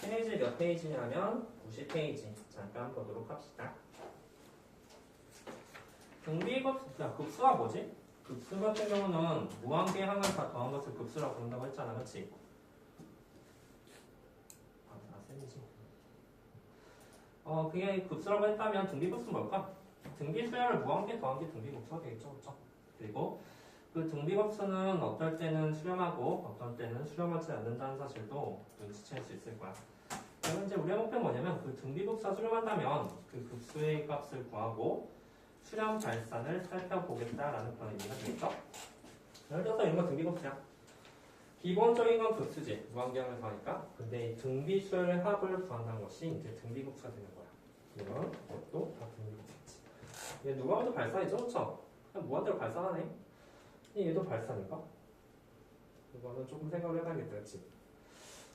페이지 몇 페이지냐면 90페이지. 잠깐 보도록 합시다. 급수가 뭐지? 급수 같은 경우는 무한개 항을 다 더한 것을 급수라고 부른다고 했잖아, 그렇지? 그게 급수라고 했다면 등비급수는 뭘까? 등비수열을 무한개 더한 게 등비급수가 되겠죠, 그렇죠? 그리고 그 등비급수는 어떨 때는 수렴하고 어떤 때는 수렴하지 않는다는 사실도 눈치챌 수 있을 거야. 그럼 이제 우리의 목표는 뭐냐면 그 등비급수가 수렴한다면 그 급수의 값을 구하고 수렴 발산을 살펴보겠다라는 그런 의미가 되겠죠? 예를 들어서 이런 건 등비급수야. 기본적인 건 급수지, 무한계항을 더하니까. 근데 이 등비수열 합을 구한다는 것이 이제 등비급수가 되는 거야. 이런 것도 다 등비급수지. 얘 누가 봐도 발산이죠, 그렇죠? 그냥 무한대로 발산하네. 얘도 발산인가? 이거는 조금 생각을 해봐야겠다, 그렇지?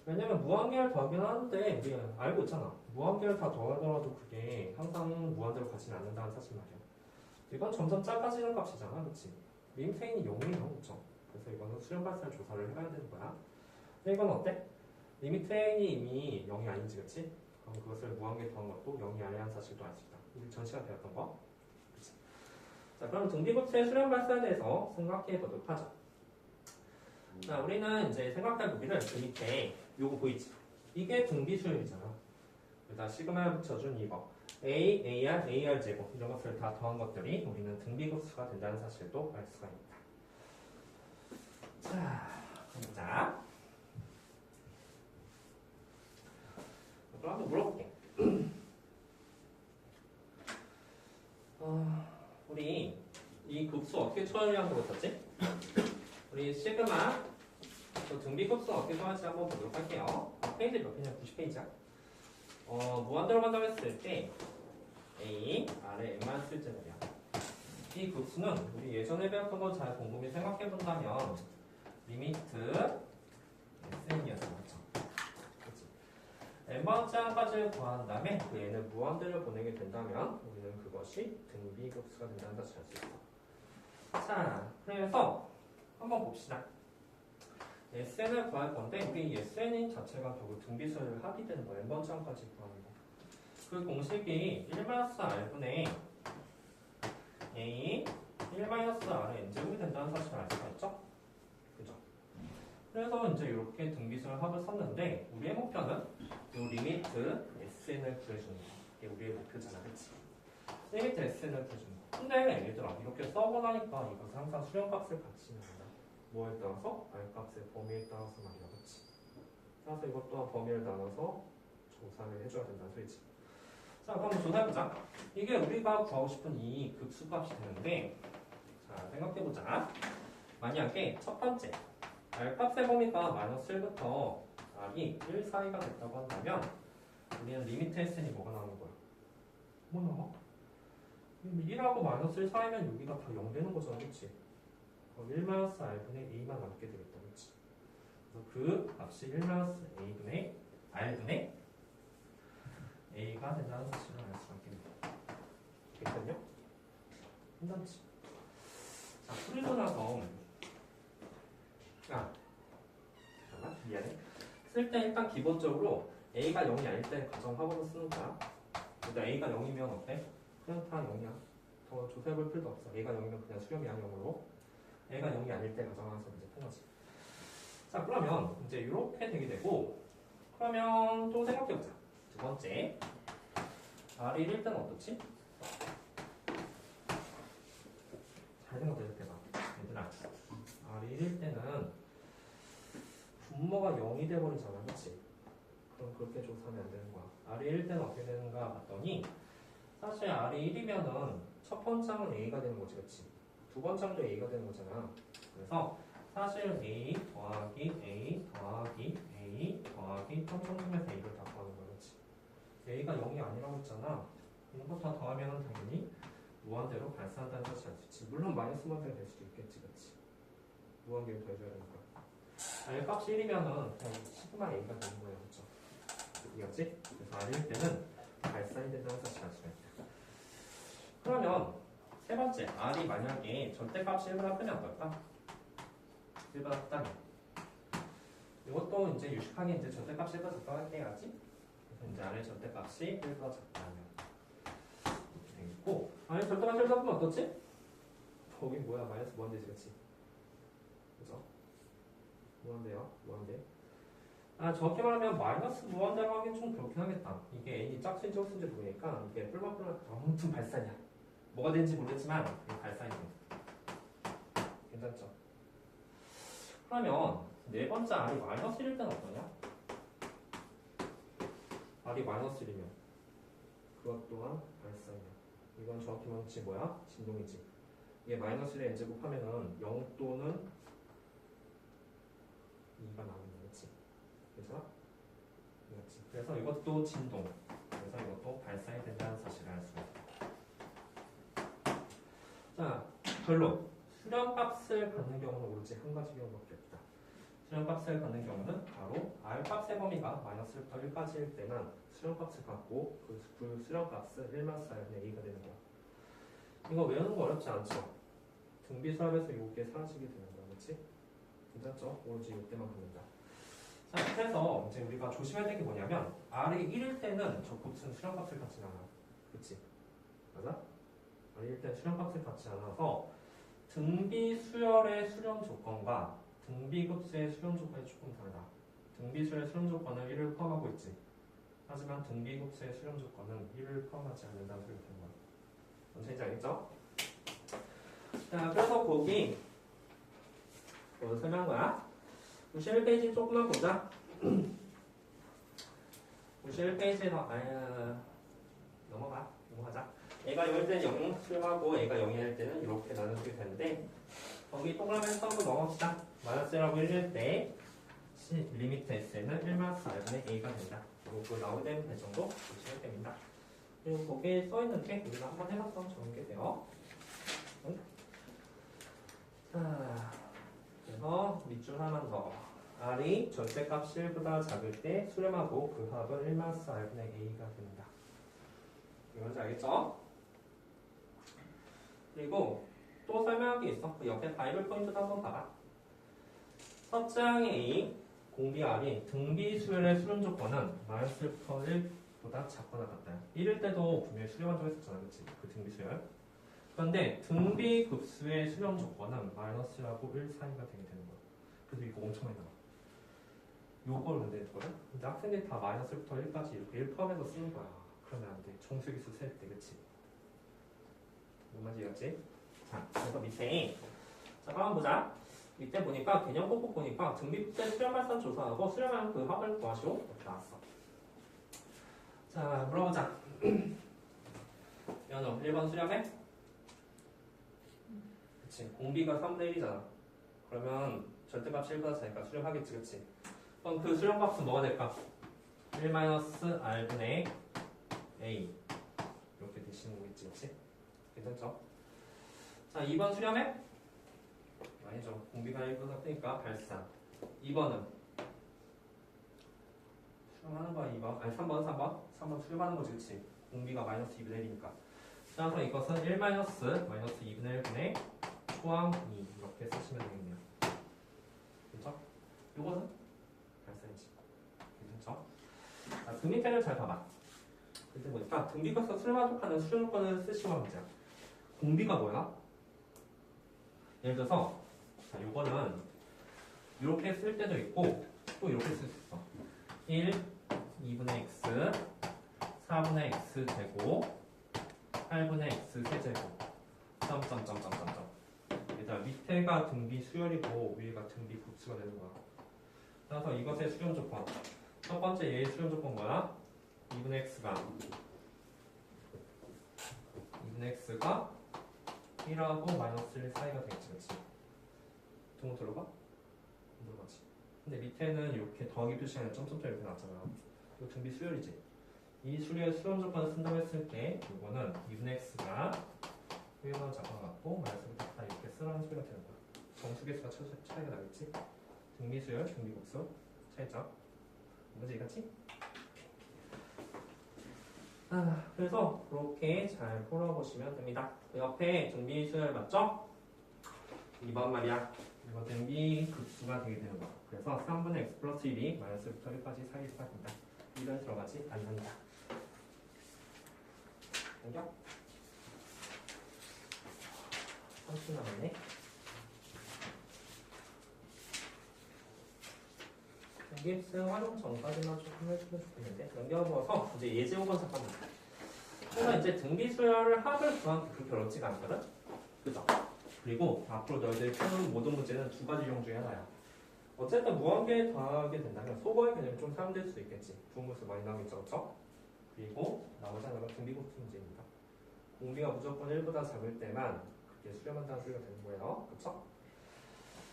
왜냐면 무한계를 더하긴 하는데 우리 알고 있잖아. 무한계를 다 더하더라도 그게 항상 무한대로 가지는 않는다는 사실 말이야. 이건 점점 작아지는 값이잖아, 그렇지? 리미트인이 0이에요, 그렇죠? 그래서 이거는 수렴 발산 조사를 해봐야 되는 거야. 근데 이건 어때? 리미트인이 이미 0이 아닌지, 그렇지? 그럼 그것을 무한계 더한 것도 0이 아니라는 사실도 알 수 있다. 우리 전 시간 배웠던 거. 그렇지? 자, 그럼 등비급수의 수렴 발산에 대해서 생각해 보도록 하자. 자, 우리는 이제 생각할 무기를 그 밑에 요거 보이지? 이게 등비수열이잖아. 여기다 시그마를 붙여준 이거. A, AR, AR 제곱 이런 것들을 다 더한 것들이 우리는 등비급수가 된다는 사실도 알 수가 있다. 자, 보자. 그럼 한번 물어볼게. 우리 이 급수 어떻게 처리하는 거 같았지? 우리 시그마 등비급수 어떻게 처리할지 한번 보도록 할게요. 페이지 몇 페이지야? 90페이지야? 무한대로 간다고 했을 때 A, 아래 M만 쓸제들이야. 이 급수는 우리 예전에 배웠던 거 잘 곰곰이 생각해 본다면 리미트 SN이었어, 그렇죠? 그렇지? M번째 항까지 구한 다음에 그 N을 무한대로 보내게 된다면 우리는 그것이 등비급수가 된다는 것을 알 수 있어. 자, 그래서 한번 봅시다. SN을 구할 건데 우리 SN인 자체가 결국 등비수열을 합이 되는 거야. N번째 항까지 구하는 거. 그 공식이 1-R분의 A 1-R의 N제곱이 된다는 사실을 알 수가 있죠? 그죠? 그래서 이제 이렇게 등비수열 합을 썼는데 우리의 목표는 이 리미트 SN을 구해주는 거. 이게 우리의 목표잖아, 그치? 리미트 SN을 구해주는 거. 근데 얘들아 이렇게 써고 나니까 이것은 항상 수렴값을 같이 넣는다. 뭐에 따라서? R값의 범위에 따라서 말이야, 그치? 따라서 이것 또한 범위를 나눠서 조사를 해줘야 된다는 소리지. 자, 그럼 조사해보자. 이게 우리가 구하고 싶은 이 급수값이 되는데, 자, 생각해보자. 만약에 첫 번째, R값의 범위가 마이너스 1부터 R이 1 사이가 됐다고 한다면, 우리는 리미트 SN이 뭐가 나오는 거야? 뭐 나와? 1하고 마이너스 1 사이면 여기가 다 0 되는 거잖아, 그치? 그럼 1-R분의 A만 남게 되겠다, 그치? 그래서 그 값이 1-A분의 R분의 A가 된다는 사실을 알 수가 있겠네요. 됐거든요? 한단치. 자, 풀고 나서 잠깐만, 미안해. 쓸 때 일단 기본적으로 A가 0이 아닐 때 가정하고서 쓰는 거야. 일단 A가 0이면 어때? 그냥 다 0이야. 더 조사해볼 필요도 없어. A가 0이면 그냥 수렴이야, 0으로. A가 0이 아닐 때 가정하면서 이제 푼 거지. 자, 그러면 이제 이렇게 되게 되고, 그러면 또 생각해보자. 두 번째, R이 1일 때는 어떻지? 잘 생각해봐. 얘들아, R이 1일 때는 분모가 0이 돼버리잖아, 그치? 그럼 그렇게 조사하면 안 되는 거야. R이 1일 때는 어떻게 되는가 봤더니, 사실 R이 1이면은 첫 번째 항은 A가 되는 거지, 그치? 두 번째 항도 A가 되는 거잖아. 그래서 사실 A 더하기 A 더하기 A 더하기 평평점에서 A를 다 구하는 거야, 그치? A가 0이 아니라고 했잖아. 이런 거 다 더하면 당연히 무한대로 발산한다는 사실을 알 수 있지. 물론 마이너스 무한대가 될 수도 있겠지, 그치? 무한대를 더해줘야 되는 거야. R 값이 1이면은 그냥 시그마 A가 되는 거예요, 그쵸? 이해갔지? 그래서 R일 때는 발산이 된다는 사실을 알 수가 있다. 그러면 세 번째, R이 만약에 절대값이 1보다 크면 어떨까? 1보다 크다면 이것도 이제 유식하게 이제 절대값이 1보다 작다고 할게, 알았지? 그래서 이제 아래 절대값이 1보다 작다면 이렇게 되겠고, 아래 절대값이 1보다 크면 어떻지? 거긴 뭐야? 마이너스 무한대지, 그치? 그죠? 무한대요? 무한대. 아, 정확히 말하면 마이너스 무한대라고 하긴 좀 그렇긴 하겠다. 이게 n이 짝수인지 홀수인지 모르니까 이게 뿔뿔뿔 아무튼 발산이야. 뭐가 되는지 모르겠지만 이게 발산이 돼. 괜찮죠? 그러면 네 번째 r이 마이너스 1일 때는 어떠냐? r이 마이너스 1이면 그것 또한 발산이야. 이건 정확히 말하면 뭐야? 진동이지. 이게 마이너스 1에 n제곱 하면은 0 또는 2가 나오는 거지. 그래서 이거지. 그래서 이것도 진동. 그래서 이것도 발산이 된다는 사실을 알 수 있다. 자, 결론. 수렴값을 갖는 경우는 오로지 한 가지 경우밖에 없다. 수렴값을 갖는 경우는 바로 r값의 범위가 마이너스부터 1까지일 때만 수렴값을 갖고 그 수렴값은 1-r분의 a가 되는 거야. 이거 외우는 거 어렵지 않죠? 등비수합에서 요게 사라지게 되는 거야. 그렇지? 괜찮죠? 오로지 이때만 갖는다. 자, 그래서 이제 우리가 조심해야 될 게 뭐냐면 r이 1일 때는 저 곱수는 수렴값을 갖지 않아. 그치? 맞아? r이 1일 때는 수렴값을 갖지 않아서 등비수열의 수렴 조건과 등비급수의 수렴 조건이 조금 다르다. 등비수열의 수렴 조건은 1을 포함하고 있지. 하지만 등비급수의 수렴 조건은 1을 포함하지 않는다는 소리가 되는 거야. 뭔지 알겠죠? 자, 그래서 거기 설명한 거야. 91페이지 조금만 보자. 91페이지에서 넘어가자. 얘가 0일 때는 0 수렴하고 얘가 0일 때는 이렇게 나누게 되는데 거기 동그라미에서 한번 넘어갑시다. 마이너스 1하고 1일 때 리미트 s는 1-r분의 a가 된다. 그리고 그 나올 때는 배 정도 보시면 됩니다. 그리고 거기에 써있는데 우리가 한번 해봤던 적은 돼요. 자, 그래서 밑줄 하나만 더. r이 절대값 1보다 작을 때 수렴하고 그 합은 1-r분의 a가 된다. 이건지 알겠죠? 그리고 또 설명할 게 있어. 그 옆에 바이블 포인트도 한번 봐봐. 서장의 A, 공비 R이 등비 수열의 수렴 조건은 마이너스부터 1보다 작거나 같다. 1일 때도 분명히 수렴한 적 있었잖아. 그치? 그 등비 수열. 그런데 등비 급수의 수렴 조건은 마이너스하고 1 사이가 되게 되는 거야. 그래서 이거 엄청 많이 나와. 요걸 문제했거든? 근데 학생들이 다 마이너스부터 1까지 이렇게 1 포함해서 쓰는 거야. 그러면 안 돼. 정수기수 셀 때, 그치? 뭔 말인지 알겠지? 자, 그래서 밑에 잠깐만 보자. 밑에 보니까 개념 꼭꼭 보니까 등비급수의 수렴 발산 조사하고 수렴한 그 합을 구하시오. 이렇게 나왔어. 자, 물어보자. 연호 1번 수렴해? 그치. 공비가 3분의 1이잖아. 그러면 절대값이 1보다 작으니까 수렴하겠지, 그치? 그럼 그 수렴값은 뭐가 될까? 1-r분의 a 이렇게 되시는 거겠지, 그치? 괜찮죠? 자, 2번 수렴해? 아니죠. 공비가 1보다 크니까 발산. 2번은 수렴하는 거야, 2번. 아니, 3번 수렴하는 거지, 그치? 공비가 마이너스 2분의 1이니까. 따라서 이것은 1 마이너스 2분의 1분의 초항 2 이렇게 쓰시면 되겠네요. 그렇죠? 요거는 발산이지. 괜찮죠? 자, 그 밑에를 잘 봐봐. 그때 보니까 등비값과 수렴하는 수렴 조건을 쓰시고 하면 돼요. 공비가 뭐야? 예를 들어서 자, 요거는 이렇게 쓸 때도 있고 또 이렇게 쓸 수 있어. 1, 2분의 x, 4분의 x 제곱, 8분의 x 세제곱, 점점점점점점. 얘들아, 밑에가 등비 수열이고 위에가 등비 급수가 되는 거야. 따라서 이것의 수렴 조건. 첫 번째 얘의 수렴 조건 뭐야? 2분의 x가 1하고 마이너스 1 사이가 되겠지, 그렇지? 동호 들어봐? 안 들어가지. 근데 밑에는 이렇게 더하기 표시하는 점점점 이렇게 나왔잖아. 이거 등비 수열이지. 이 수열의 수렴 조건을 쓴다고 했을 때 이거는 2분의 x가 1보다 작은 것 같고 마이너스부터 다 이렇게 쓰라는 소리가 되는 거야. 정수개수가 차이가 나겠지? 등비 수열, 등비 급수 차이점. 뭔지 이해갔지? 그래서 그렇게 잘 풀어보시면 됩니다. 그 옆에 등비 수열 맞죠? 2번 말이야. 이거 등비급수가 되게 되는 거야. 그래서 3분의 x 플러스 1이 마이너스부터 1까지 사이에 빠진다. 1은 들어가지 않는다. 공격? 30 남았네. 등비급수 활용 전까지만 조금 해주면 좋겠는데 넘겨보아서 이제 예제호건 잠깐만. 그래서 이제 등비수열을 합을 구하는 게 그렇게 어렵지가 않거든? 그죠? 그리고 앞으로 너희들이 푸는 모든 문제는 두 가지 유형 중에 하나야. 어쨌든 무한계 더하게 된다면 소거의 개념이 좀 사용될 수 있겠지. 분모수 많이 나오겠죠, 그렇죠? 그리고 나머지 하나가 등비급수 문제입니다. 공비가 무조건 1보다 작을 때만 그게 수렴한다는 소리가 되는 거예요, 그렇죠?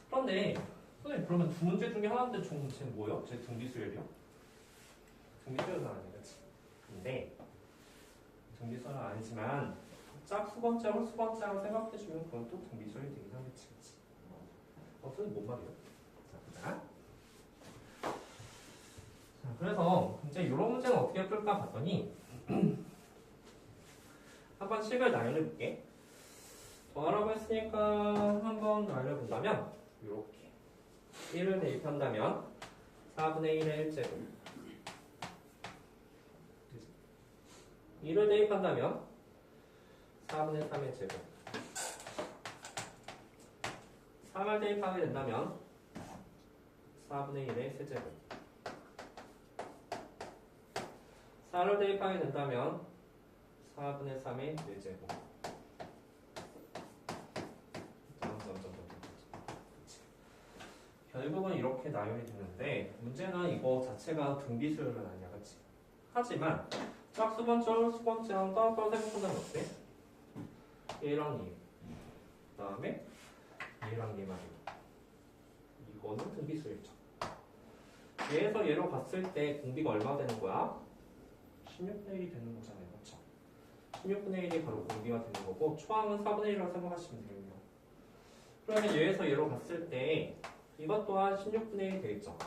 그런데 선생님 그러면 두 문제 중에 하나인데 총 문제는 뭐예요? 제 등비수열이요? 등비수열은 아니지, 그렇지? 근데 등비수열은 아니지만 짝수번째, 홀수번째라고 생각해주면 그건 또 등비수열이 되긴 하겠지, 그치? 선생님 뭔 말이에요? 자, 보자. 자, 그래서 이제 이런 문제는 어떻게 풀까 봤더니 한번 식을 나열해볼게. 더하라고 했으니까 한번 나열해본다면 이렇게 1을 대입한다면 4분의 1의 1제곱 2를 대입한다면 4분의 3의 제곱 3을 대입하게 된다면 4분의 1의 세제곱 4를 대입하게 된다면 4분의 3의 4제곱 결국은 이렇게 나열이 되는데 문제는 이거 자체가 등비수열은 아니야, 그치? 하지만 짝수번째, 홀수번째랑 따로따로 생각한다면 어때? 얘랑 얘 그 다음에 얘랑 얘 말이야. 이거는 등비수열이죠. 얘에서 얘로 갔을 때 공비가 얼마 되는 거야? 16분의 1이 되는 거잖아요, 그렇죠? 16분의 1이 바로 공비가 되는 거고 초항은 4분의 1이라고 생각하시면 되겠네요. 그러면 얘에서 얘로 갔을 때 이것 또한 16분의 1이 되겠죠?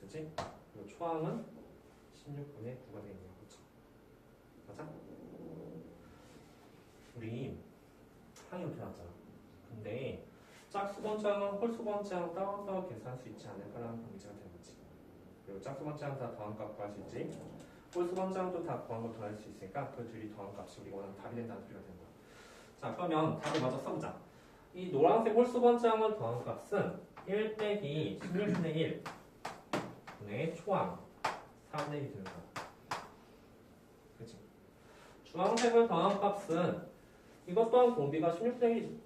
그치? 그리고 초항은 16분의 9가 되겠네요, 그렇죠? 맞아? 우리 항이 이렇게 나왔잖아. 근데 짝수번째랑 홀수번째랑 따로따로 계산할 수 있지 않을까라는 문제가 되는 거지. 그리고 짝수번째랑 다 더한 값 구할 수 있지. 홀수번째랑도 다 더한 거 더할 수 있으니까 그 둘이 더한 값이 우리가 원하는 답이 된다는 소리가 되는 거야. 자, 그러면 답을 먼저 써보자. 이 노란색 홀수번째랑을 더한 값은 1 빼기 16분의 1 분의 초항 4분의 1이 되는 거야. 그치? 주황색을 더한 값은 이것 또한 공비가 16분의 1이지.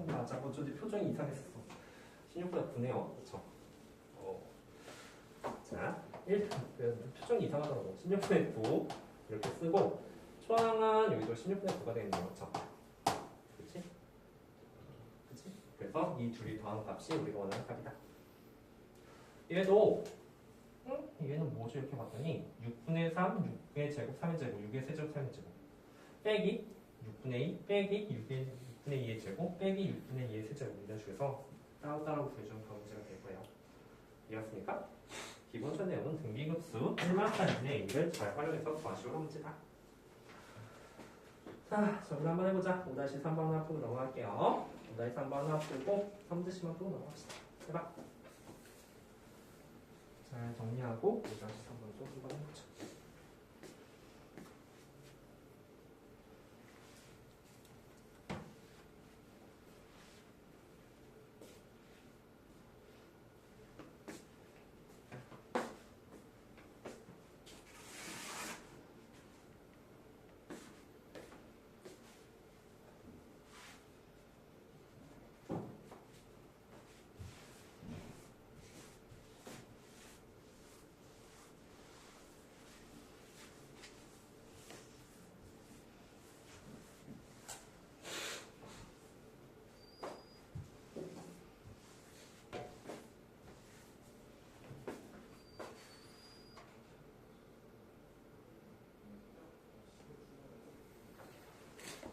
맞아. 어쩐지 표정이 이상했어. 16분의 9네요. 그쵸? 자, 표정이 이상하더라고. 16분의 9 이렇게 쓰고 초항은 여기도 16분의 9가 되겠네요. 그쵸? 그치? 그치? 그래서 이 둘이 더한 값이 우리가 원하는 값이다. 얘도 얘는 뭐지? 이렇게 봤더니 6분의 3, 6의 제곱, 3의 제곱, 6의 세제곱, 3의 제곱 빼기 6분의 2 빼기 6분의 2의 제곱 빼기 6분의 2의 세제곱 이런 식으로 따로따로 구해주는 그런 문제가 될 거예요. 이해했습니까? 기본적 내용은 등비급수 1만까지의 1을 잘 활용해서 구하시오는 문제다. 자, 정리 한번 해보자. 5-3번 하나 풀고 넘어갈게요. 5-3번 하나 풀고 3-10만 풀고 넘어갑시다. 해봐. 잘 정리하고 5-3번 또 한번 해보자.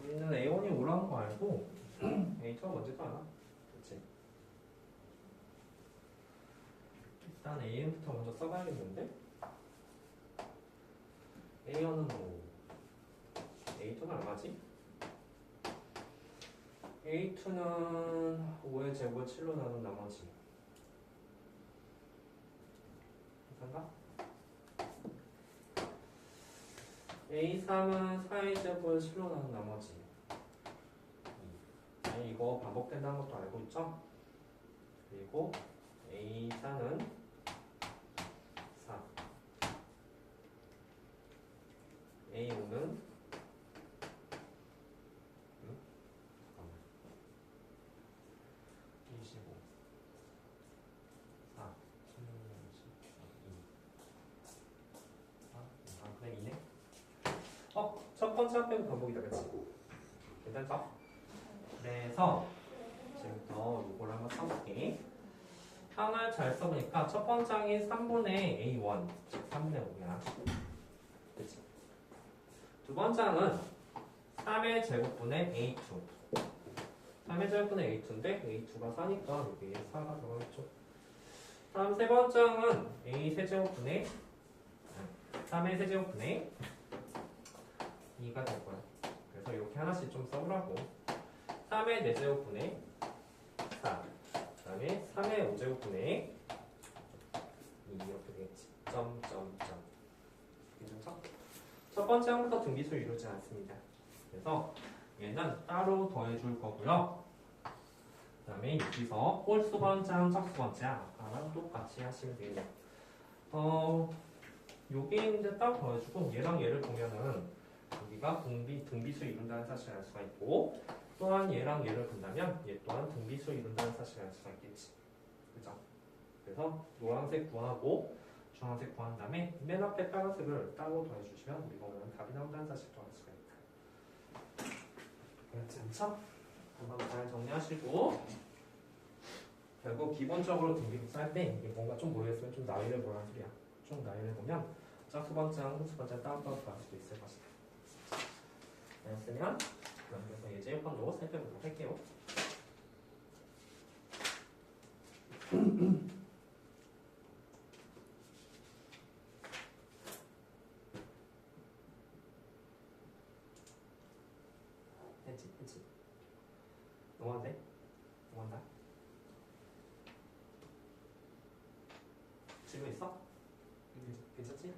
우리는 A1이 오라는 거 알고 A2가 뭔지도 알아. 그렇지? 일단 An부터 먼저 써봐야겠는데 A1은 5 A2는 얼마지? A2는 5의 제곱을 7로 나눈 나머지 괜찮가? A3은 4의 제곱을 7로 나눈 나머지 이거 반복된다는 것도 알고 있죠? 그리고 A4는 4 A5는 25 4 그래 2네 첫 번째 합병 반복이다 그치? 괜찮죠? 그래서 지금부터 이걸 한번 써볼게 항을 잘 써보니까 첫 번째 항이 3분의 A1 즉 3분의 5야 그치? 두 번째 항은 3의 제곱분의 A2 3의 제곱분의 A2인데 A2가 4니까 여기에 4가 들어가겠죠 다음 세 번째 항은 A 세제곱분의 3의 세제곱분의 2가 될 거야 그래서 이렇게 하나씩 좀 써보라고 3의 4제곱분의 4 그 다음에 3의 5제곱분의 2 이렇게 되겠지 점점점 괜찮죠? 첫 번째 항부터 등비수 이루지 않습니다 그래서 얘는 따로 더해줄 거고요 그 다음에 여기서 홀수번장 짝수번장 아까랑 똑같이 하시면 되겠네요 여기 이제 따로 더해주고 얘랑 얘를 보면은 여기가 등비수 이룬다는 사실을 알 수가 있고 또한 얘랑 얘를 본다면 얘 또한 등비수 이룬다는 사실을 알 수가 있겠지 그죠? 그래서 노란색 구하고 주황색 구한 다음에 맨 앞에 빨간색을 따로 더해주시면 이거는 답이 나온다는 사실도 알 수가 있다 그렇지 않죠? 한번 잘 정리하시고 결국 기본적으로 등비수 할 때 뭔가 좀 모르겠으면 좀 나이를 보라는 소리야 좀 나이를 보면 짝수번장, 홀수번장 따로따로 구할 수도 있을 것이다 그랬으면 그래서 예제역번도 살펴보도록 할게요. 했지. 넘어간대? 넘어간다? 질문 있어? 괜찮지?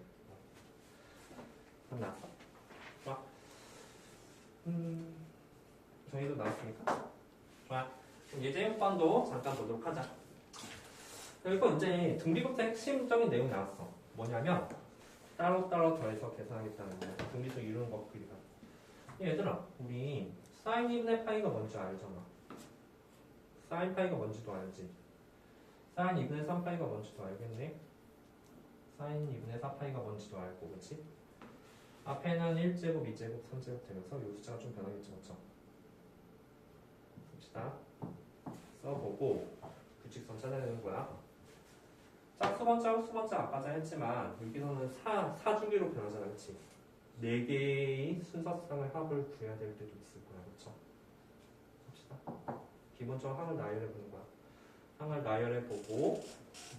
그럼 나왔어? 좋아. 저희도 나왔으니까 좋아 그럼 예제역반도 잠깐 보도록 하자 그리고 이제 등비급사 핵심적인 내용이 나왔어 뭐냐면 따로따로 더해서 계산하겠다는 거야 등비수 이루는 법들이다 얘들아 우리 사인 2분의 파이가 뭔지 알잖아 사인 파이가 뭔지도 알지 사인 2분의 3파이가 뭔지도 알겠네 사인 2분의 4파이가 뭔지도 알고 그치? 앞에는 1제곱, 2제곱, 3제곱 되면서 이 숫자가 좀 변하겠죠 그쵸? 봅시다 써보고 규칙선 찾아내는 거야 짝수번째, 홀수번째 아까 잘 했지만 여기서는 4주기로 변하잖아 그치? 4개의 순서상의 합을 구해야 될 때도 있을 거야 그쵸? 봅시다 기본적으로 항을 나열해 보는 거야 항을 나열해 보고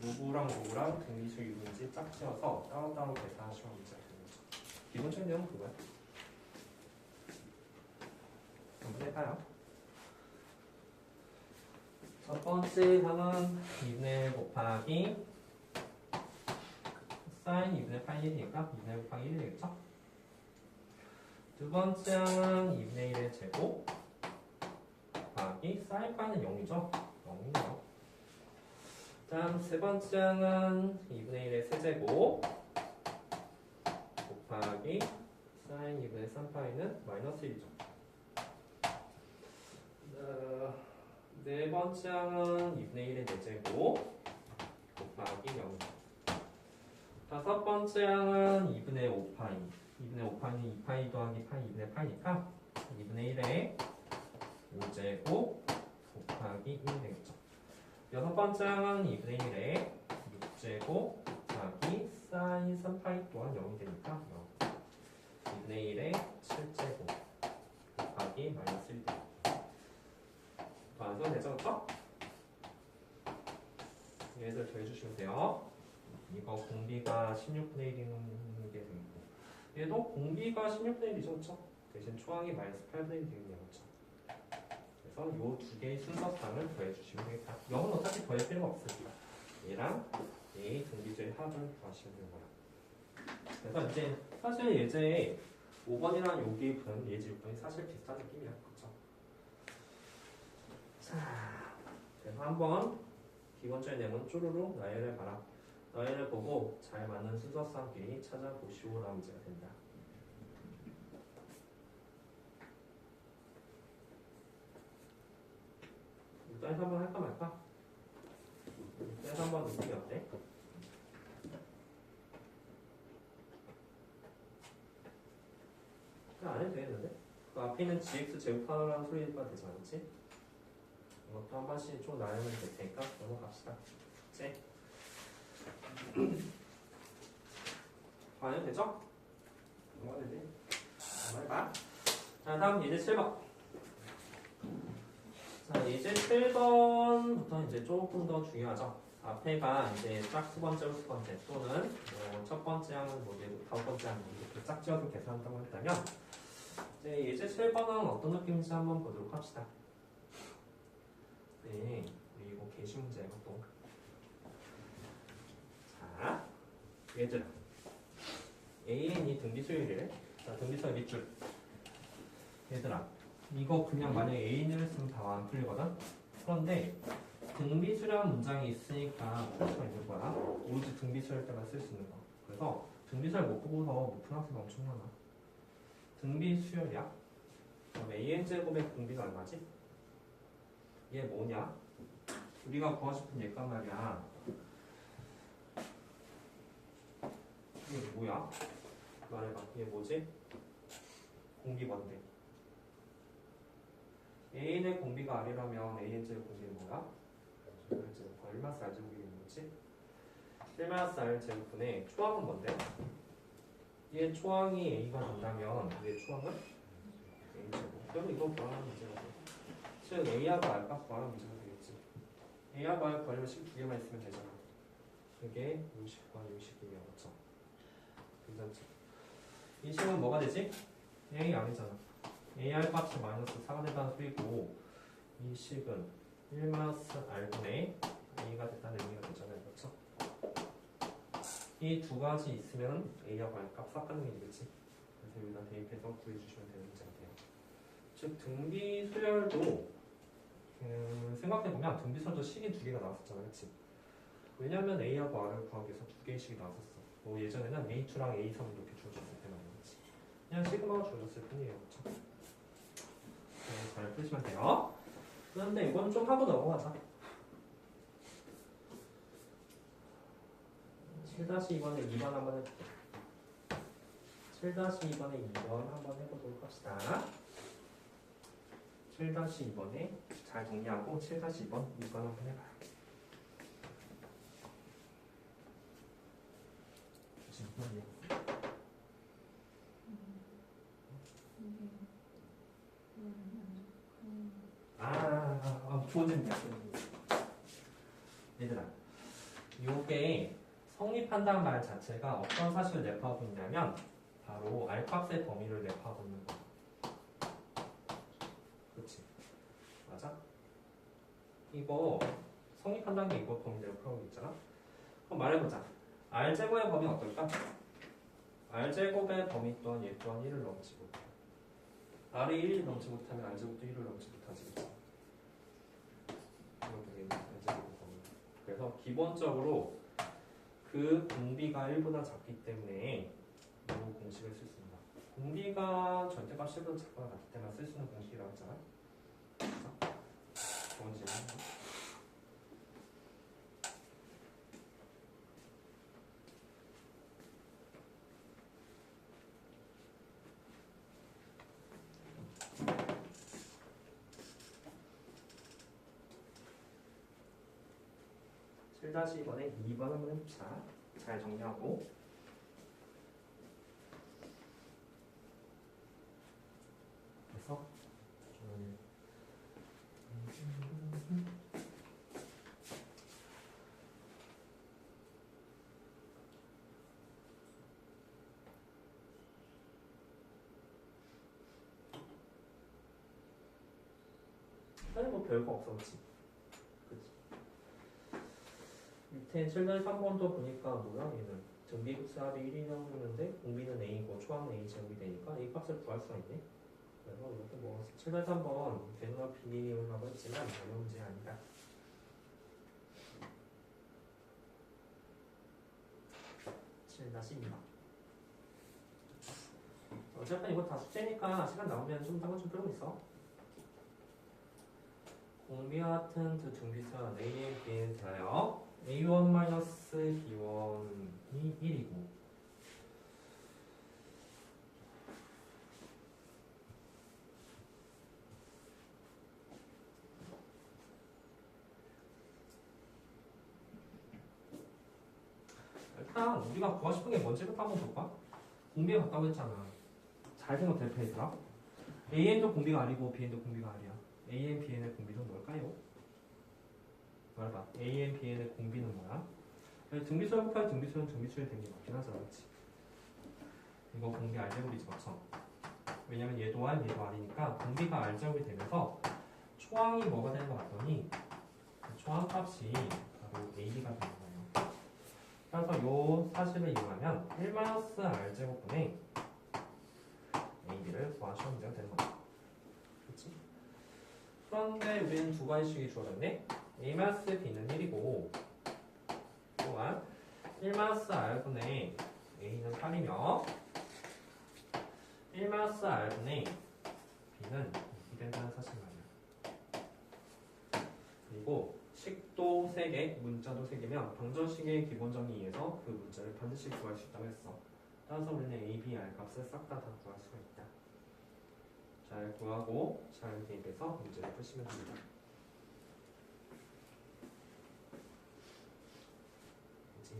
누구랑 누구랑 등비수 이루는지 짝 지어서 따로따로 계산하시면 문제가 되는 거죠 기본적인 내용은 그거야 한번 해봐요 첫 번째 항은 2분의 곱하기 사인 2분의 파이 1이니까 2분의 곱하기 1이 되겠죠? 두 번째 항은 2분의 1의 제곱 곱하기 사인 파이는 0이죠? 0이네요. 다음 세 번째 항은 2분의 1의 세제곱 곱하기 사인 2분의 3파이는 마이너스 1이죠. 네 번째 항은 2분의 1의 4제곱 곱하기 0. 다섯 번째 항은 2분의 5파이. 2분의 5파이는 2파이 더하기 파이 2분의 파이니까 2분의 1의 5제곱 곱하기 1이 되겠죠. 여섯 번째 항은 2분의 1의 6제곱 곱하기 사인 3파이 또한 0이 되니까 0. 2분의 1의 7제곱 곱하기 마이너스 1 되겠죠. 완성 되죠? 그쵸? 얘들 더해주시면 돼요. 이거 공비가 16분의 1인 게 되고 얘도 공비가 16분의 1이죠? 그쵸? 대신 초항이 마이너스 8분의 1이 되겠네요. 그쵸? 그래서 이 두 개의 순서상을 더해주시면 되겠다. 0은 어차피 더할 필요가 없으니까 얘랑 A 등비수의 합을 구하시면 되는 거야. 그래서 이제 사실 예제에 5번이랑 여기 분 예제 6번이 사실 비슷한 느낌이야. 그쵸? 자, 그래서 한번 기본적인 내용은 쪼르륵 나열해 봐라. 나열해 보고 잘 맞는 순서상끼리 찾아보시오라는 문제가 된다. 일단 한번 할까 말까? 일단 한번 느낌이 어때? 안 해도 되겠는데? 그 앞에 있는 gx 제곱하라는 소리가 되지 않았지? 이것도 한 번씩 좀 나열하면 될 테니까 넘어갑시다. 제 과연 되죠? 뭐가 되지? 한번 해봐. 자, 다음 예제 7번. 자, 예제 7번부터 이제 조금 더 중요하죠. 앞에가 이제 짝수 번째, 우수 번째 또는 첫 번째 항은 뭐고 다섯 번째 항은 이렇게 짝지어서 계산한다고 했다면 이제 예제 7번은 어떤 느낌인지 한번 보도록 합시다. 네, 그리고 게시 문제가 또. 자, 얘들아. AN이 등비수열이래. 자, 등비수열 밑줄. 얘들아, 이거 그냥 만약에 A를 쓰면 다 안 풀리거든? 그런데 등비수열 문장이 있으니까 풀 수가 있는 거야. 오로지 등비수열 때만 쓸 수 있는 거. 그래서 등비수열 못 보고서 못 푸는 학생 엄청 많아. 등비수열이야. 그럼 AN제곱의 등비가 얼마지? 얘 뭐냐? 우리가 구하고 싶은 얘가 말이야. 이게 뭐야? 말해봐. 이게 뭐지? 공비 뭔데? A의 공비가 R이라면 AN제의 공비는 뭐야? 얼마스 R제곱이 있는 거지? 1마스 R제곱분의 초항은 뭔데? 얘 초항이 A가 된다면 얘 초항은? A제곱. 그럼 이거 구하는 문제가 돼. 즉 A하고 R가 구하는 문제가 되겠지. A하고 R 구하려면 식 두 개만 있으면 되잖아. 그게 60과 60이야. 그렇죠? 괜찮지? 이 식은 뭐가 되지? A 아니잖아. AR 값이 마이너스 4가 된다는 소리고 이 식은 1마스 R분의 A가 됐다는 의미가 되잖아요. 그렇죠? 이 두 가지 있으면 A하고 R 값 싹 가는 게 되겠지. 그래서 여기다 대입해서 구해주시면 되는 문제가 돼요. 즉 등비수열도 생각해보면 등비수열도 식이 두 개가 나왔었잖아. 그치? 왜냐면 A하고 R을 구하기 위해서 두 개의 식이 나왔었어. 뭐 예전에는 A2랑 A3을 이렇게 주어졌을 때만 있지. 그냥 시그마가 주어졌을 뿐이에요. 그쵸? 잘 풀시면 돼요. 그런데 이건 좀 하고 넘어가자. 7-2번에 2번 한번 해볼게. 7-2번에 2번 한번 해보도록 합시다. 7-2번에 잘 정리하고 7-2번 2번 한번 해봐요. 좋은 질문이야. 얘들아, 요게 성립한다는 말 자체가 어떤 사실을 내포하고 있냐면 바로 R값의 범위를 내포하고 있는 거야. 그렇지? 맞아? 이거 성립한다는 게 이거 범위 내포하고 있잖아? 그럼 말해보자. R제곱의 범위는 어떨까? R제곱의 범위 또한 얘 또한 1을 넘지 못해. R이 1을 넘지 못하면 R제곱도 1을 넘지 못하지. 그래서 기본적으로 그 공비가 1보다 작기 때문에 이 공식을 쓸 수 있습니다. 공비가 절대값 1보다 작거나 같기 때문에 쓸 수 있는 공식이라고 했잖아요. 좋은 질문. (7-2번에) 2번 한번 해봅시다. 잘 정리하고. 됐어? 아니 뭐 별거 없어, 그치? 그치? 밑에 7-3번도 보니까 뭐야 얘는 등비급수 합이 1이 나오는데 공비는 A고 초항은 A 제곱이 되니까 A 값을 구할 수가 있네. 그래서 이것도 뭐 7-3번 개념 비밀이라고 했지만 어려운 문제 아니다. 7-2번. 어차피 이거 다 숙제니까 시간 나오면 좀 딴 거 좀 풀고 있어. 공비와 같은 두 등비수는 A의 B는 되나요? A1-B1이 1이고 일단 우리가 구하고 싶은 게 뭔지부터 한번 볼까? 공비에 갔다고 했잖아. 잘 생각될 페이지라. AN도 공비가 아니고 BN도 공비가 아니야. AN, BN의 공비는 뭘까요? 말해봐. AN, BN의 공비는 뭐야? 등비수를 곱하기 등비수는 등비수에 되는 게 맞긴 하잖아. 그치? 이거 공비 R제곱이지 맞죠? 왜냐면 얘도 R, 얘도 R이니까 공비가 R제곱이 되면서 초항이 뭐가 되는 거 같더니 초항 값이 바로 AB가 되는 거예요. 그래서 요 사실을 이용하면 1-R제곱분의 AB를 구하시면 문제가 되는 거야. 그치? 그런데 우리는 두 가지씩이 주어졌네? A-B는 1이고 또한 1-R분의 A는 8이며 1-R분의 B는 2이 된다는 사실 말이야. 그리고 식도 3개, 문자도 3개면 방정식의 기본 정의에서 그 문자를 반드시 구할 수 있다고 했어. 따라서 우리는 A, B, R 값을 싹 다 구할 수가 있다. 잘 구하고 잘 대입해서 문제를 푸시면 됩니다. 그치?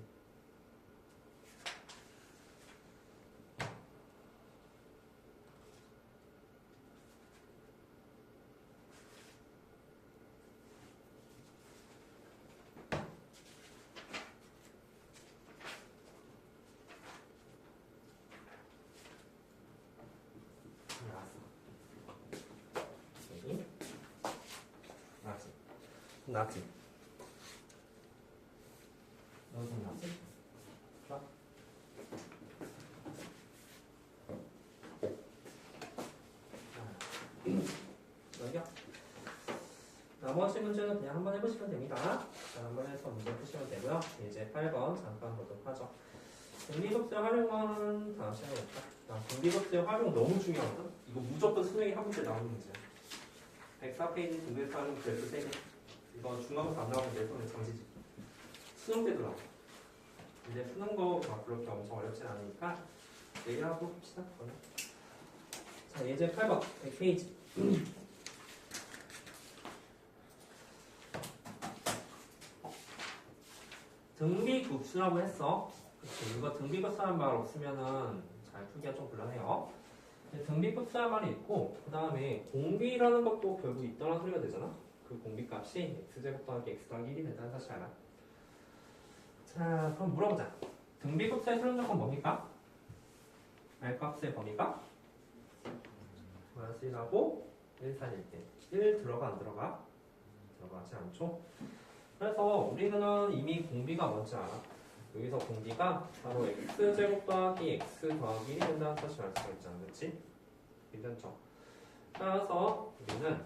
나왔어. 여기 나왔지? 나왔지? 여기 나왔지? 좋아. 여기요. 나머지 문제는 그냥 한번 해보시면 됩니다. 자, 한번 해서 문제 푸시면 되고요. 이제 8번 잠깐 보도록 하죠. 등비급수의 활용은 다음 시간에 볼까? 등비급수의 활용 너무 중요하거든? 이거 무조건 수능에 한 문제 나오는 문제야. 104페이지 등비급수 활용 그래프 3개. 이거 중간고사 안 나오면 내 손에 장지지. 수능 때도 나와. 근데 푸는 거 막 그렇게 엄청 어렵진 않으니까 내일 하고 봅시다. 자, 예제 8번 100페이지. 등비급수라고 했어. 그치? 이거 등비급수라는 말 없으면은 잘 풀기가 좀 곤란해요. 등비급수라는 말이 있고 그 다음에 공비라는 것도 결국 있다는 소리가 되잖아. 그 공비값이 x제곱 더하기 x 더하기 1이 된다는 사실 알아. 자, 그럼 물어보자. 등비급수의 실험조건 뭡니까? R값의 범위가 마이너스 1하고 1, 4일 때 1 들어가 안 들어가? 들어가지 않죠? 그래서 우리는 이미 공비가 뭔지 알아. 여기서 공비가 바로 x제곱 더하기 x 더하기 1이 된다는 사실 알 수가 있잖아. 그치? 괜찮죠? 따라서 우리는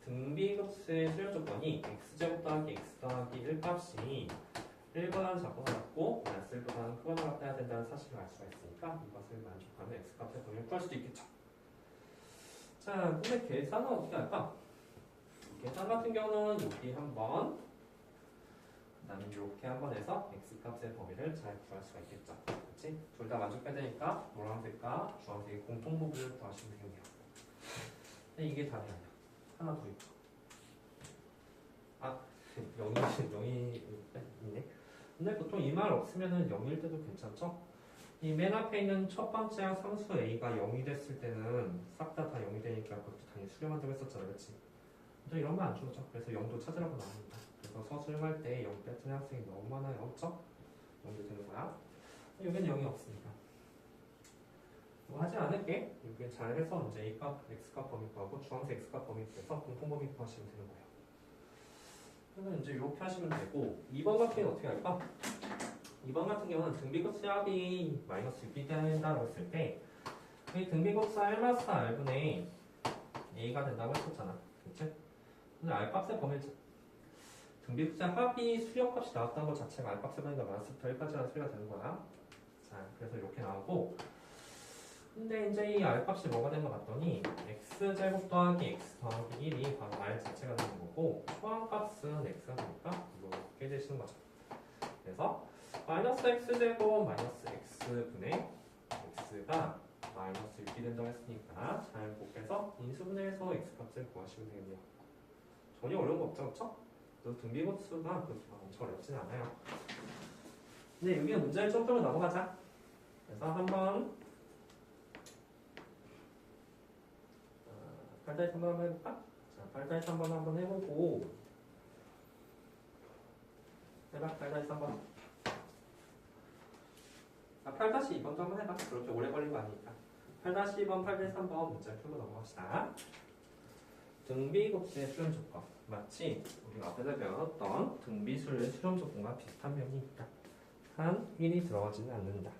등비급수의 수열 조건이 x제곱 더하기 x 더하기 1 값이 1보다는 작거나 같고 마이너스 1보다는 크거나 같다 해야 된다는 사실을 알 수가 있으니까 이것을 만족하면 x값의 범위를 구할 수도 있겠죠. 자, 근데 계산은 어떻게 할까? 계산 같은 경우는 여기 한번 그 다음에 이렇게 한번 해서 x값의 범위를 잘 구할 수가 있겠죠. 그렇지? 둘 다 만족해야 되니까 노란색과 주황색의 공통범위를 구하시면 되겠네요. 근데 이게 답이 아니야. 하나 더 있고. 아, 0이 있네. 근데 보통 이 말 없으면은 0일 때도 괜찮죠? 이 맨 앞에 있는 첫 번째 항 상수 a가 0이 됐을 때는 싹 다 0이 되니까 그것도 당연히 수렴한다고 했었잖아. 그렇지? 근데 이런 거 안 주어져. 그래서 0도 찾으라고 나옵니다. 그래서 서술할 때 0 뺐던 학생이 너무 많아요. 그렇죠? 0도 되는 거야. 여기는 0이 없으니까. 뭐 하지 않을게. 이렇게 잘해서 이제 A값, X값 범위 구하고 주황색 X값 범위 구해서 공통 범위 구하시면 되는 거예요. 그래서 이제 이렇게 하시면 되고 2번 같은 경우는 어떻게 할까? 2번 같은 경우는 등비급수 합이 마이너스 6이 된다고 했을 때 이 등비급수 R-4 R분의 A가 된다고 했었잖아. 그치? 근데 R값의 범위 등비급수 합이 수렴값이 나왔다는 것 자체가 R값의 범위가 마이너스부터 1까지라는 소리가 되는 거야. 자, 그래서 이렇게 나오고 근데 이제 이 R값이 뭐가 된 것 같더니 X제곱 더하기 X 더하기 1이 바로 R 자체가 되는 거고 초항값은 X가 되니까 이렇게 되시는 거죠. 그래서 마이너스 X제곱 마이너스 X분의 X가 마이너스 6이 된다고 했으니까 잘 곱해서 인수분해해서 X값을 구하시면 되겠네요. 전혀 어려운 거 없죠, 그쵸? 또 등비급수가 그렇게 엄청 어렵진 않아요. 근데 여기 문제를 좀 풀고 넘어가자. 그래서 한번 8-3번 한번 해볼까? 자, 8-3번 한번 해보고 해봐, 8-3번. 8-2번도 한번 해봐. 그렇게 오래 걸린 거 아니니까. 8-2번, 8-3번 문제 풀고 넘어갑시다. 등비급수의 수렴 조건. 마치 우리가 앞에서 배웠던 등비수의 수렴 조건과 비슷한 면이 있다. 한 1이 들어가지는 않는다.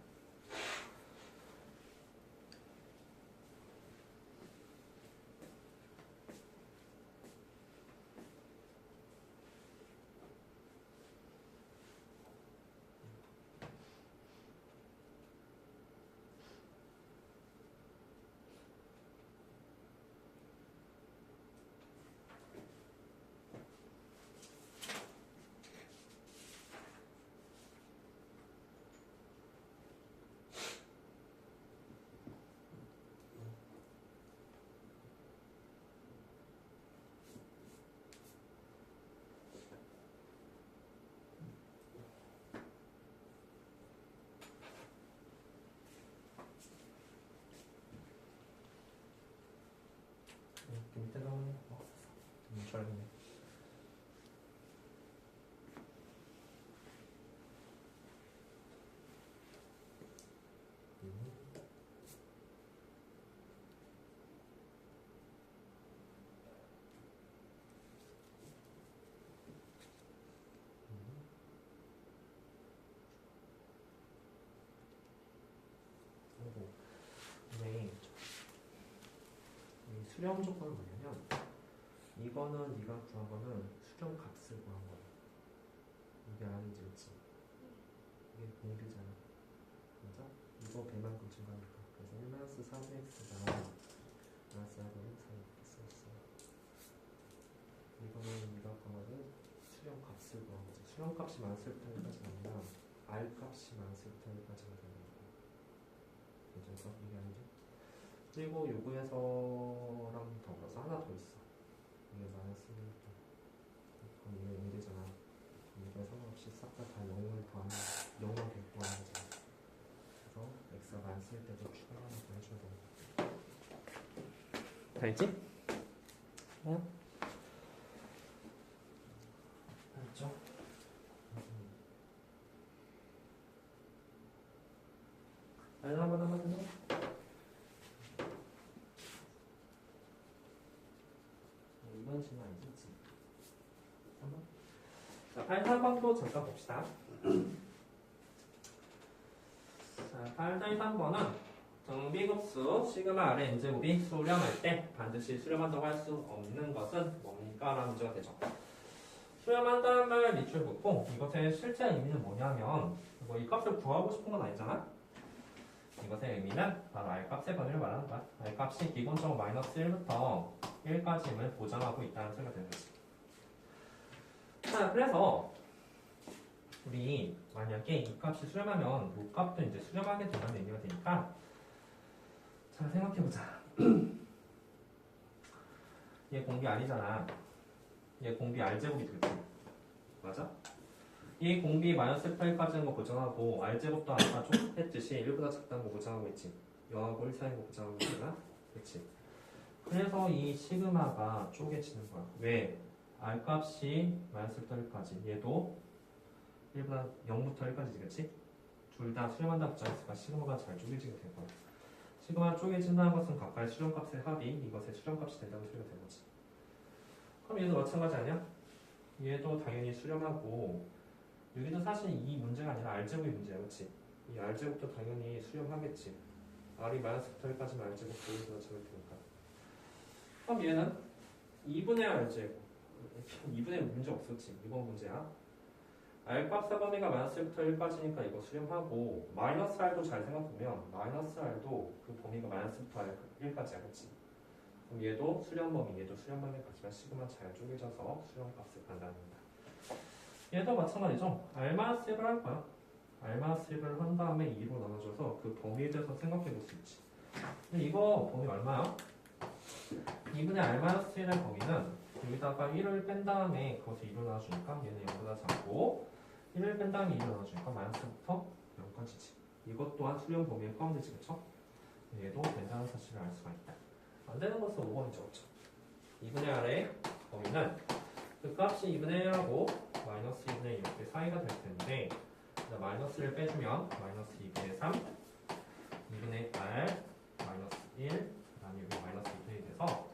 밑에 나오는 거 없었어. 잘했네. 네. 이 수렴 조건은 뭐냐면 이거는 네가 구한 거는 수렴 값을 구한 거야. 이게 아니지, 그치? 이게 공비잖아. 맞아? 이거 배만큼 증가하니까. 그래서 1-3x가 마이너스 4분의 4이렇게 써있어. 이거는 네가 구한 거는 수렴 값을 구한 거지. 수렴 값이 많았을 때까지는 아니라 R 값이 많았을 때까지가 되는 거야. 그래서 이게 아니지? 그리고 요구에서랑 더불어서 하나 더 있어. 이게 마이너스 1이니까 그럼 이게 0되잖아. 이거에 상관없이 싹 다 0을 더하면 0만 데리고 하는 거잖아. 그래서 x가 마이너스 1 때도 추가로 하나 더 해줘야 되는 거야. 알지? 응? 알죠? 한번 하면 이건 지금 아니지. 자, 8-3번도 잠깐 봅시다. 자, 8-3번은 등비급수 시그마 R의 n제곱이 수렴할 때 반드시 수렴한다고 할 수 없는 것은 뭡니까? 라는 문제가 되죠. 수렴한다는 말 밑줄 긋고 이것의 실제 의미는 뭐냐면 뭐 이 값을 구하고 싶은 건 아니잖아. 이것의 의미는 바로 R값의 범위를 말하는 거야. R값이 기본적으로 마이너스 1부터 1까지임을 보장하고 있다는 소리가 되는 거지. 자, 그래서 우리 만약에 이 값이 수렴하면 이 값도 이제 수렴하게 된다는 의미가 되니까 자, 생각해보자. 얘 공비 아니잖아. 얘 공비 R제곱이 되겠지. 맞아? 이 공비 마이너스 8까지는 거 보장하고 R제곱도 아까 좀 했듯이 1보다 작다는 거 보장하고 있지. 0하고 1 사이인 거 보장하고 있잖아. 그치? 그래서 이 시그마가 쪼개지는 거야. 왜? R값이 마이너스 1까지 얘도 1보다 0부터 1까지지, 그치? 둘 다 수렴한다 붙잡았으니까 시그마가 잘 쪼개지게 될 거야. 시그마 쪼개진다는 것은 각각의 수렴값의 합이 이것의 수렴값이 된다는 소리가 되는 거지. 그럼 얘도 마찬가지 아니야? 얘도 당연히 수렴하고 여기도 사실 이 문제가 아니라 R제곱이 문제야. 그치? 이 R제곱도 당연히 수렴하겠지. R이 마이너스부터 1까지만 R제곱 보여줘서 적을 테니까. 그럼 얘는 2분의 R제곱 2분의 문제 없었지. 이번 문제야. R값의 범위가 마이너스 1부터 1까지니까 이거 수렴하고 마이너스 R도 잘 생각해보면 마이너스 R도 그 범위가 마이너스부터 1까지야. 그치? 그럼 얘도 수렴 범위, 얘도 수렴 범위가 같지만 시그마 잘 쪼개져서 수렴값을 판단합니다. 얘도 마찬가지죠. R-1을 할 거야. R-1을 한 다음에 2로 나눠줘서 그 범위에 대해서 생각해 볼 수 있지. 근데 이거 범위 얼마야? 2분의 R-1의 범위는 여기다가 1을 뺀 다음에 그것을 2로 나눠주니까 얘는 0보다 작고 1을 뺀 다음에 2로 나눠주니까 마이너스부터 0까지지. 이것 또한 수렴 범위에 포함되지. 그쵸? 얘도 된다는 사실을 알 수가 있다. 안 되는 것은 5번이죠. 그쵸? 2분의 R의 범위는 그 값이 2분의 1하고 마이너스 2분의 2 이렇게 사이가 될 텐데 마이너스를 빼주면 마이너스 2분의 3 2분의 R 마이너스 1 그 다음에 여기 마이너스 2분의 1 돼서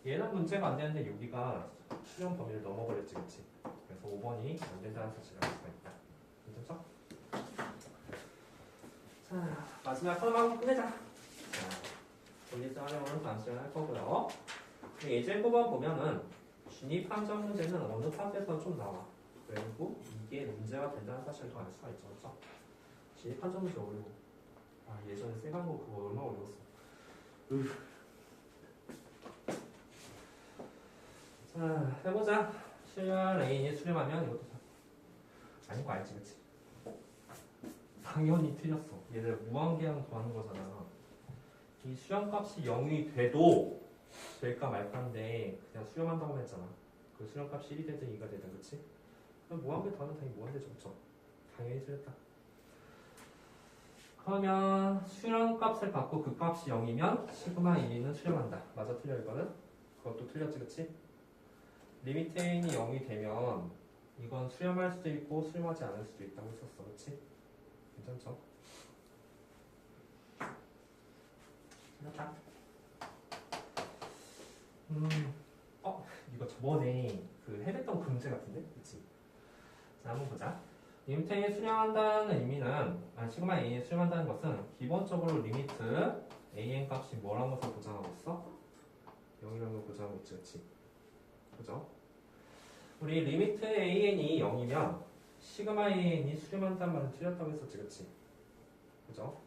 얘는 문제가 안 되는데 여기가 수렴 범위를 넘어버렸지. 그치? 그래서 5번이 안 된다는 사실을 알 수가 있다. 괜찮죠? 자, 마지막 하나만 끝내자. 자, 분리수 활용은 다음 시간에 할 거고요. 예제법만 보면은 진입 판정 문제는 어느 파트에서 좀 나와. 그리고 이게 문제가 된다는 사실도 알 수가 있죠. 그렇죠? 진입 판정 문제 어려워. 아, 예전에 쎄간거 그거 얼마나 어려웠어. 자, 해보자. 수렴 레인이 수렴하면 이것도 아닌 거 알지, 그치? 당연히 틀렸어. 얘들 무한계량 구하는 거잖아. 이 수렴값이 0이 돼도 될까 말까인데 그냥 수렴한다고 했잖아. 그 수렴값이 1이 되든 2가 되든, 그치? 그럼 무한계 더하면 당연히 무한대죠. 그쵸? 당연히 틀렸다. 그러면 수렴값을 갖고 그 값이 0이면 시그마 1는 수렴한다. 맞아, 틀려 이거는? 그것도 틀렸지, 그치? 리미트 n이 0이 되면 이건 수렴할 수도 있고 수렴하지 않을 수도 있다고 했었어. 그치? 괜찮죠? 괜찮다. 이거 저번에 그 해냈던 그 문제 같은데? 그치? 자, 한번 보자. 리미트 n이 수렴한다는 의미는, 시그마 n이 수렴한다는 것은 기본적으로 리미트 an 값이 뭐라는 것을 보장하고 있어? 0이라는 걸 보장하고 있지, 그치? 그죠? 우리 리미트 an이 0이면 시그마 an이 수렴한다는 말은 틀렸다고 했었지, 그치? 그죠?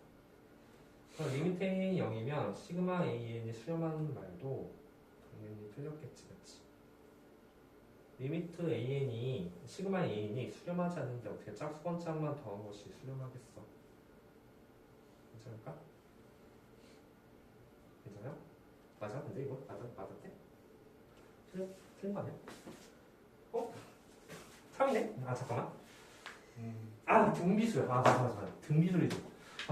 그럼 리미트 an이 0이면 시그마 an이 수렴하는 말도 당연히 틀렸겠지, 그치? 리미트 an이 시그마 an이 수렴하지 않는데 어떻게 짝수 번짝만 더한 것이 수렴하겠어? 괜찮을까? 괜찮아요? 맞아? 근데 이거 맞았대? 틀린 거 아니야? 3이네? 잠깐만. 등비수야. 맞아. 등비수리지.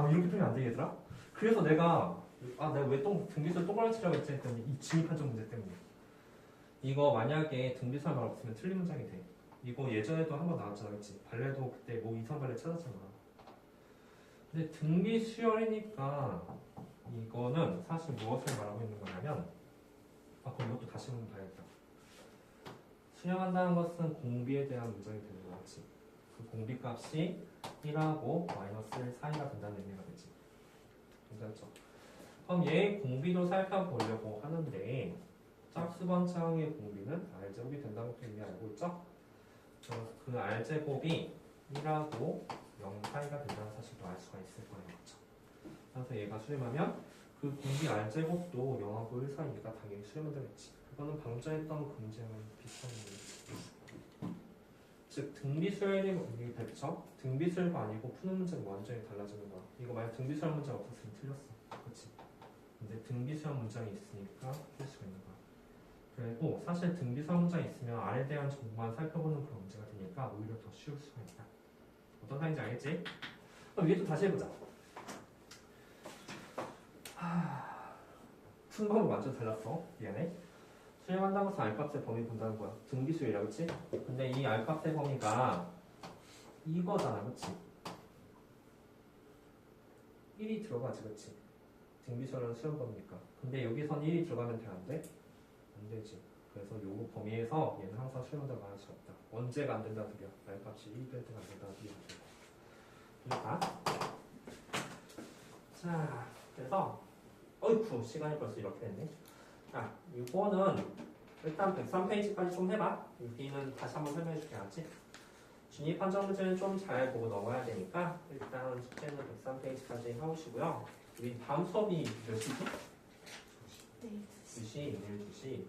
이렇게 풀면 안 돼, 얘들아? 그래서 내가 왜 등비수를 동그라미 치라고 했지 했더니 이 진입 판정 문제 때문에. 이거 만약에 등비수할 말 없으면 틀린 문장이 돼. 이거 예전에도 한번 나왔잖아, 그치? 발레도 그때 뭐 이상 발레 찾았잖아. 근데 등비수열이니까 이거는 사실 무엇을 말하고 있는 거냐면 그럼 이것도 다시 한번 봐야겠다. 수렴한다는 것은 공비에 대한 문장이 되는 거 같지. 그 공비 값이 1하고 마이너스 1 사이가 된다는 의미가 되지. 괜찮죠? 그럼 얘의 공비도 살펴보려고 하는데 짝수 번창의 공비는 R제곱이 된다는 것도 이미 알고 있죠? 그 R제곱이 1하고 0 사이가 된다는 사실도 알 수가 있을 거예요. 그렇죠? 그래서 얘가 수렴하면 그 공비 R제곱도 0하고 1 사이니까 당연히 수렴한다고 했지. 그거는 방금 전에 했던 그 문제랑 비슷한 문제지. 즉 등비수열이 됐죠? 등비수열도 아니고 푸는 문제가 완전히 달라지는 거야. 이거 만약 등비수열 문제가 없었으면 틀렸어. 그렇지? 근데 등비수열 문장이 있으니까 풀 수가 있는 거야. 그리고 사실 등비수열 문장이 있으면 R에 대한 정보만 살펴보는 그런 문제가 되니까 오히려 더 쉬울 수가 있다. 어떤 사인지 알겠지? 그럼 위에 또 다시 해보자. 푼 방법 완전 달랐어. 미안해. 수렴한다고 해서 R값의 범위 본다는 거야. 등비수열이라, 그치? 근데 이 R값의 범위가 이거잖아, 그치? 1이 들어가지, 그치? 등비수열은 수렴범위니까. 근데 여기선 1이 들어가면 돼, 안 돼? 안 되지. 그래서 요거 범위에서 얘는 항상 수렴 들어갈 수 없다. 언제가 안 된다 드려? 말값이 1될 때가 안 된다 드려. 그러니까 자, 그래서 어이쿠 시간이 벌써 이렇게 됐네. 자, 이거는 일단 103페이지까지 좀 해봐. 여기는 다시 한번 설명해 줄게. 알았지? 진입 판정 문제는 좀 잘 보고 넘어야 되니까 일단 숙제는 103페이지까지 해오시고요. 우리 다음 수업이 몇 시지? 네. 2시, 내일 2시.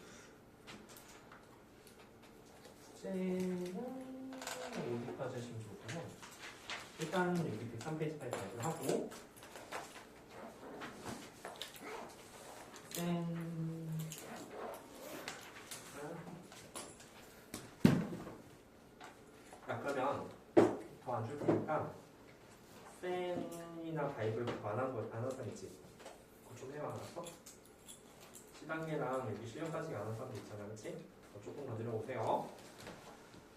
숙제는 어디까지 하시면 좋을까요? 일단 여기 103페이지까지 발표를 하고 자, 그러면 더 안 줄 테니까 쌤이나 바이블 그거 안 한 사람이지? 그거 좀 해와. 알았어? 시단계랑 여기 실력까지 안 한 사람도 있잖아, 그치? 조금 더 들어오세요.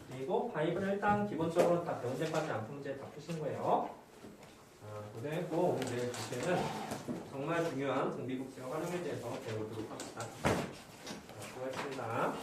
그리고 바이블 일단 기본적으로 다 배운 데까지 안 푼 문제 다 푸신 거예요. 고생했고 오늘 내일 주제는 정말 중요한 등비국제와 활용에 대해서 배우도록 합시다. 수고했습니다.